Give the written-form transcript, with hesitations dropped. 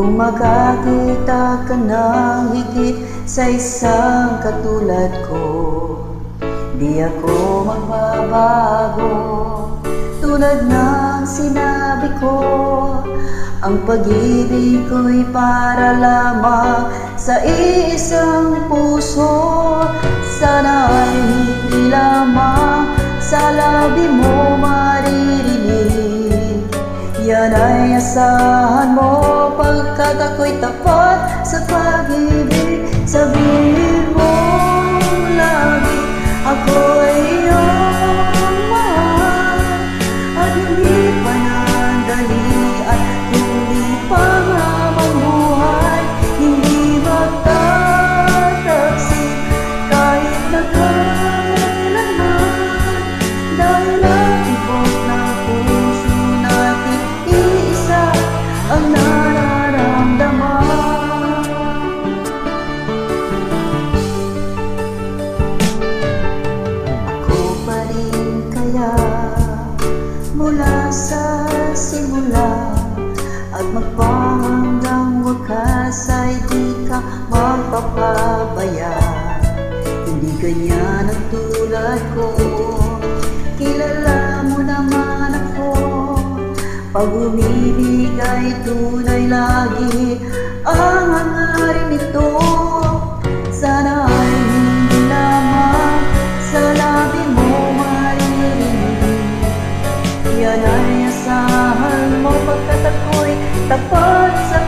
Kung makakita ka ng higit sa isang katulad ko, di ako magbabago. Tulad ng sinabi ko, ang pag-ibig ko'y para lamang sa iisang puso. Sana ay hindi lamang sa labi mo maririnig. Yan ay asahan mo, pagkat ako'y tapat sa pag-ibig. Sabihin mo lagi, ako'y iyong mahal, at hindi panandalian, hindi pangamang buhay, hindi magtataksik kahit na kailanman. Dahil ang tibok ng puso natin, iisa ang nararamdaman. Ako pa rin kaya mula sa simula, at magpahanggang wakas ay di ka magpapabaya. Hindi ganyan ang tulad ko, kilala mo naman ako. Pag umibig ay tunay lagi ang hangarin nito. Sana ay hindi lamang sa labi mo maririnig. Yan ay asahan mo, pagkat ako'y tapat sa